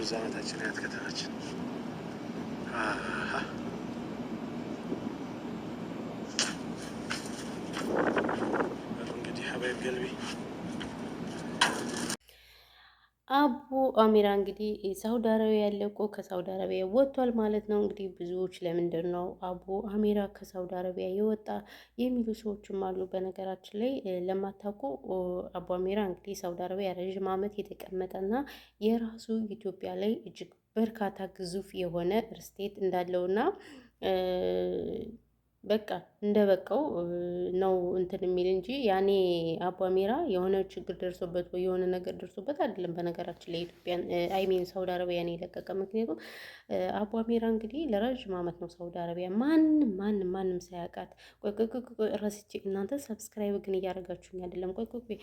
ብዙ ዓመታችን ያት ከተማችን እንግዲህ ሀባይብ ገልቢ አቡ አሚራ እንግዲህ ሳውዲ አረቢያ ለቆ ከሳውዲ አረቢያ ወጥቷል ማለት ነው። እንግዲህ ብዙዎች ለምንድን ነው አቡ አሚራ ከሳውዲ አረቢያ የወጣ የሚሉ ሰዎችም አሉ። በነገራችን ላይ ለማታውቁ አቡ አሚራ እንግዲህ ሳውዲ አረቢያ ረዥም ዓመት የተቀመጠና የራሱ ኢትዮጵያ ላይ እጅግ በርካታ ግዙፍ የሆነ ርስቴት እንዳለውና በቃ እንደበቃው ነው እንትን የሚል እንጂ ያኔ አቡ አሚራ የሆነ ችግር ደርሶበት ወይ የሆነ ነገር ደርሶበት አይደለም። በነገራችን ላይ ኢትዮጵያን አይሜን ሳውዲ አረቢያን የለቀቀ ምክንያቱም አቡ አሚራ እንግዲህ ለረዥም ዓመት ነው ሳውዲ አረቢያ ማንም ሳያውቃት። ቆይ ረስቼ እናንተ ሰብስክራይብ ግን እያደረጋችሁኝ አይደለም። ቆይ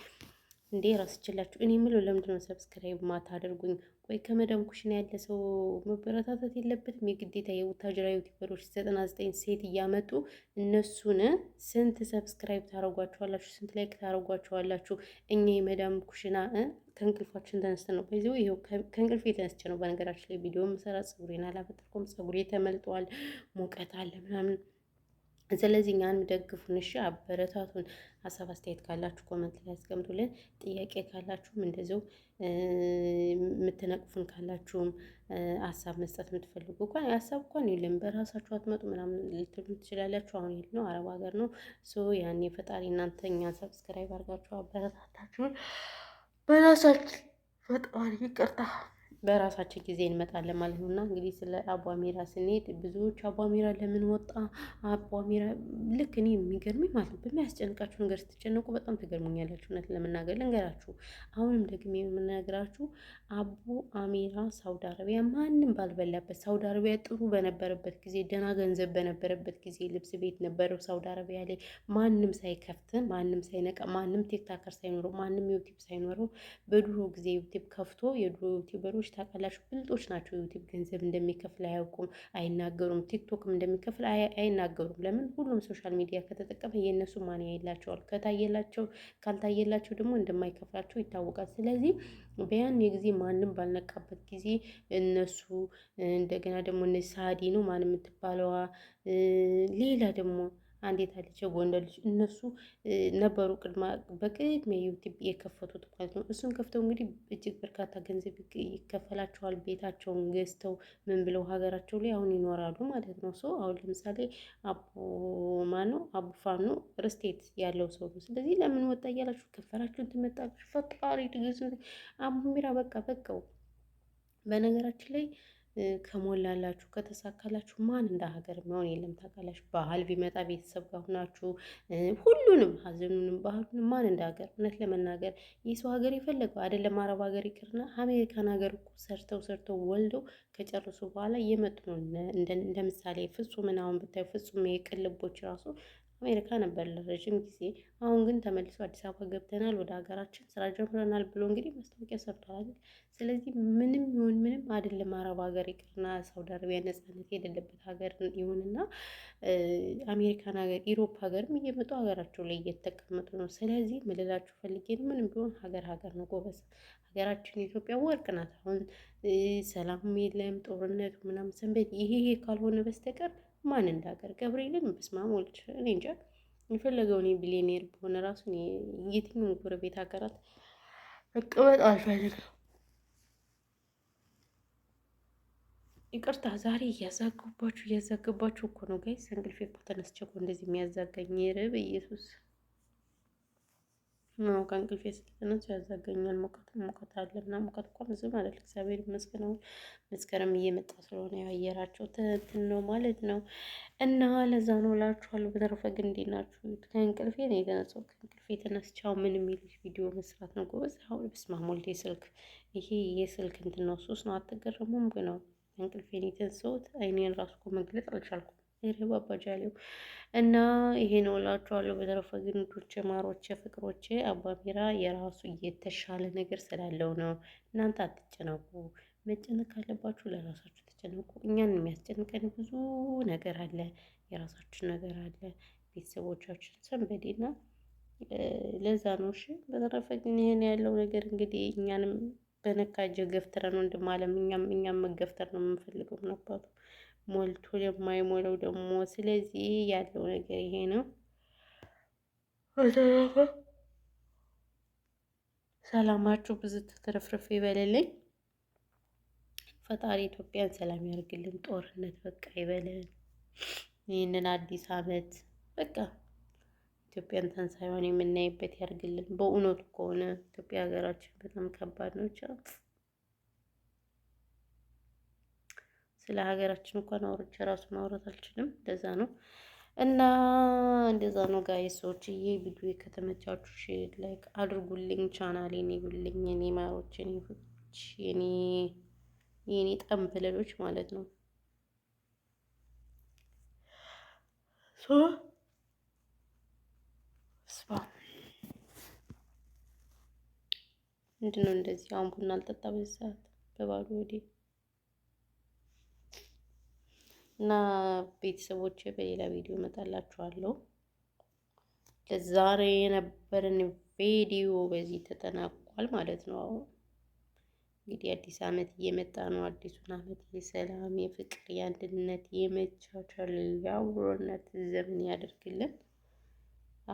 እንዴ ራስችላችሁ እኔ የምለው ለምንድን ነው ሰብስክራይብ ማታደርጉኝ? ቆይ ከመዳም ኩሽና ያለ ሰው መበረታታት የለበትም? የግዴታ የቡታጅራ ዩቲዩበሮች 99 ሴት እያመጡ እነሱን ስንት ሰብስክራይብ ታደርጓቸዋላችሁ? ስንት ላይክ ታደርጓቸዋላችሁ? እኛ የመዳም ኩሽና ከእንቅልፋችን ተነስተን ነው በዚህ ይኸው ከእንቅልፍ የተነስቼ ነው። በነገራችን ላይ ቪዲዮ መሰራ ፀጉሬን አላበጠርኩም። ፀጉሬ ተመልጧል፣ ሙቀት አለ ምናምን። ስለዚህ እኛን ደግፉን፣ እሺ አበረታቱን። ሀሳብ አስተያየት ካላችሁ ኮመንት ላይ አስቀምጡልን። ጥያቄ ካላችሁም እንደዚው የምትነቅፉን ካላችሁም ሀሳብ መስጠት የምትፈልጉ እንኳን ሀሳብ እንኳን የለም በራሳችሁ አትመጡ ምናምን ልትሉ ትችላላችሁ። አሁን የት ነው? አረብ ሀገር ነው። ያኔ ፈጣሪ እናንተ እኛን ሰብስክራይብ አድርጋችሁ አበረታታችሁን በራሳችን ፈጣሪ ይቅርታ በራሳችን ጊዜ እንመጣለን ማለት ነው። እና እንግዲህ ስለ አቡ አሚራ ስንሄድ ብዙዎች አቡ አሚራ ለምን ወጣ? አቡ አሚራ ልክ እኔ የሚገርመኝ ማለት ነው በሚያስጨንቃችሁ ነገር ስትጨነቁ በጣም ትገርሙኛላችሁ። እውነት ለመናገር ልንገራችሁ፣ አሁንም ደግሞ የምነግራችሁ አቡ አሚራ ሳውዲ አረቢያ ማንም ባልበላበት ሳውዲ አረቢያ ጥሩ በነበረበት ጊዜ ደህና ገንዘብ በነበረበት ጊዜ ልብስ ቤት ነበረው ሳውዲ አረቢያ ላይ ማንም ሳይከፍት ማንም ሳይነቃ ማንም ቲክታከር ሳይኖረው ማንም ዩቲዩብ ሳይኖረው በድሮ ጊዜ ዩቲዩብ ከፍቶ የድሮ ዩቲዩበሮች ታውቃላችሁ ብልጦች ናቸው። ዩቲዩብ ገንዘብ እንደሚከፍል አያውቁም፣ አይናገሩም። ቲክቶክም እንደሚከፍል አይናገሩም። ለምን? ሁሉም ሶሻል ሚዲያ ከተጠቀመ የእነሱ ማን ያይላቸዋል? ካልታየላቸው ደግሞ እንደማይከፍላቸው ይታወቃል። ስለዚህ በያን የጊዜ ማንም ባልነቃበት ጊዜ እነሱ እንደገና ደግሞ እነዚህ ሳዲ ነው ማን የምትባለዋ ሌላ ደግሞ አንዴት አለች ጎንደር ልጅ እነሱ ነበሩ በቅድሚያ ዩቲዩብ የከፈቱት ማለት ነው። እሱን ከፍተው እንግዲህ እጅግ በርካታ ገንዘብ ይከፈላቸዋል። ቤታቸውን ገዝተው ምን ብለው ሀገራቸው ላይ አሁን ይኖራሉ ማለት ነው። አሁን ለምሳሌ አቡ ማነው አቡ ፋኖ ርስቴት ያለው ሰው ነው። ስለዚህ ለምን ወጣ እያላችሁ ከፈላችሁን ትመጣላችሁ። ፈጣሪ ትግስት አቡ ሚራ በቃው። በነገራችን ላይ ከሞላላችሁ ከተሳካላችሁ ማን እንደ ሀገር የሚሆን የለም። ታውቃላችሁ ባህል ቢመጣ ቤተሰብ ጋር ሁናችሁ ሁሉንም ሀዘኑንም ባህሉንም ማን እንደ ሀገር እውነት ለመናገር የሰው ሀገር የፈለገው አይደለም። አረብ ሀገር ይቅርና አሜሪካን ሀገር እኮ ሰርተው ወልደው ከጨረሱ በኋላ እየመጡ ነው። እንደ ምሳሌ ፍጹምን አሁን ብታዩ ፍጹም የቅልቦች ራሱ አሜሪካ ነበር ለረጅም ጊዜ። አሁን ግን ተመልሶ አዲስ አበባ ገብተናል ወደ ሀገራችን ስራ ጀምረናል ብሎ እንግዲህ ማስታወቂያ ሰርተዋል። ስለዚህ ምንም ይሁን ምንም አይደለም አረብ ሀገር ይቅርና ሳውዲ አረቢያ ነጻነት የሌለበት ሀገር ይሁንና አሜሪካን ሀገር ኢሮፕ ሀገርም እየመጡ ሀገራቸው ላይ እየተቀመጡ ነው። ስለዚህ ምልላችሁ ፈልጌ ነው ምንም ቢሆን ሀገር ነው ጎበዝ። ሀገራችን ኢትዮጵያ ወርቅ ናት። አሁን ሰላም የለም ጦርነቱ ምናምን ሰንበት ይሄ ካልሆነ በስተቀር ማን እንዳገር ገብርኤልን በስማም ወልድ እኔ እንጃ የፈለገው እኔ ቢሊዮኔር በሆነ ራሱ የትኛውም ጎረቤት ሀገራት መቀመጥ አልፈልግም። ይቅርታ ዛሬ እያዛገባችሁ እኮ ነው ጋይስ። እንቅልፌ እኮ ተነስቼ እኮ እንደዚህ የሚያዛጋኝ ርብ ኢየሱስ ነው። ከእንቅልፌ ስለተነሱ ያዛገኛል። ሙቀት አለ እና ሙቀት እኮ ብዙም አይደል። እግዚአብሔር ይመስገን መስከረም እየመጣ ስለሆነ ያየራቸው እንትን ነው ማለት ነው። እና ለዛ ነው እላችኋለሁ። በተረፈ ግን እንዴት ናችሁ? ከእንቅልፌ ነው የተነሳው። ከእንቅልፌ የተነስቼ ምን የሚሉት ቪዲዮ መስራት ነው ጎበዝ። አሁን በስመ አብ ወልድ ይሄ የስልክ እንትን ነው ሱስ ነው። አትገረሙም? ግን ነው እንቅልፌን የተነሳሁት አይኔን ራሱ እኮ መግለጽ አልቻልኩም። ይረባባ ጃሌው እና ይሄ ነው እላችኋለሁ። በተረፈ ግን ውዶቼ፣ ማሮቼ፣ ፍቅሮቼ አቡ አሚራ የራሱ የተሻለ ነገር ስላለው ነው። እናንተ አትጨነቁ። መጨነቅ ካለባችሁ ለራሳችሁ ተጨነቁ። እኛን የሚያስጨንቀን ብዙ ነገር አለ፣ የራሳችን ነገር አለ፣ ቤተሰቦቻችን ሰንበዴና ለዛ ነው። እሺ በተረፈ ግን ይሄን ያለው ነገር እንግዲህ እኛንም በነካጀ ገፍትረን ወንድም አለም እኛም መገፍተር ነው የምንፈልገው ነበር። ሞልቶ የማይሞላው ደግሞ ስለዚህ ያለው ነገር ይሄ ነው። ሰላማችሁ ብዙ ተትረፍርፍ ይበልልኝ። ፈጣሪ ኢትዮጵያን ሰላም ያርግልን። ጦርነት በቃ ይበለን። ይህንን አዲስ አመት በቃ ኢትዮጵያን ትንሳኤዋን የምናይበት ያርግልን። በእውነቱ ከሆነ ኢትዮጵያ ሀገራችን በጣም ከባድ ነው። ስለ ሀገራችን እንኳን አውርቼ ራሱ ማውራት አልችልም። እንደዛ ነው እና እንደዛ ነው ጋይሶች። ይሄ ቪዲዮ ከተመቻችሁ ሼር ላይክ አድርጉልኝ። ቻናሌን ይብልኝ የኔ ማሮች፣ የኔ ፍቅሮች፣ የኔ ጠንበለሎች ማለት ነው። ምንድነው እንደዚህ? አሁን ቡና አልጠጣ በዚህ ሰዓት በባዶ ወዴ እና ቤተሰቦቼ በሌላ ቪዲዮ እመጣላችኋለሁ። ለዛሬ የነበረን ቪዲዮ በዚህ ተጠናቋል ማለት ነው። እንግዲህ አዲስ አመት እየመጣ ነው። አዲሱን አመት የሰላም፣ የፍቅር፣ የአንድነት፣ የመቻቻል፣ የአብሮነት ዘመን ያደርግልን።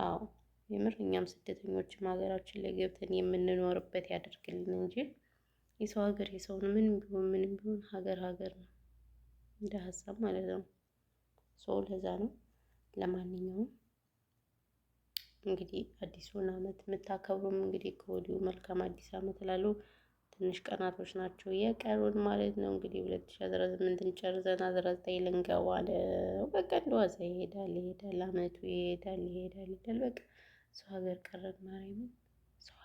አዎ የምር እኛም ስደተኞችም ሀገራችን ላይ ገብተን የምንኖርበት ያደርግልን እንጂ የሰው ሀገር የሰው ነው። ምንም ቢሆን ሀገር ነው እንደ ሀሳብ ማለት ነው። ሰው ለዛ ነው። ለማንኛውም እንግዲህ አዲሱን አመት የምታከብሩም እንግዲህ ከወዲሁ መልካም አዲስ አመት እላለሁ። ትንሽ ቀናቶች ናቸው የቀሩን ማለት ነው። እንግዲህ 2018ን ጨርሰን 19 ልንገባ ነው። በቃ እንደዋዛ ይሄዳል አመቱ ይሄዳል። በቃ ሰው ሀገር ቀረን። ማርያምን ሰው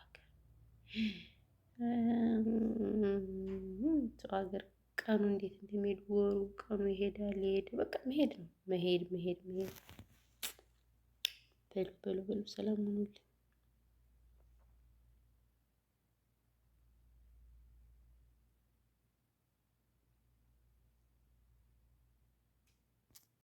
ሀገር ቀኑ እንዴት እንደሚሄድ ወሩ ቀኑ ይሄዳል። በቃ መሄድ ነው። መሄድ በሉ ሰላም ሁኑልኝ።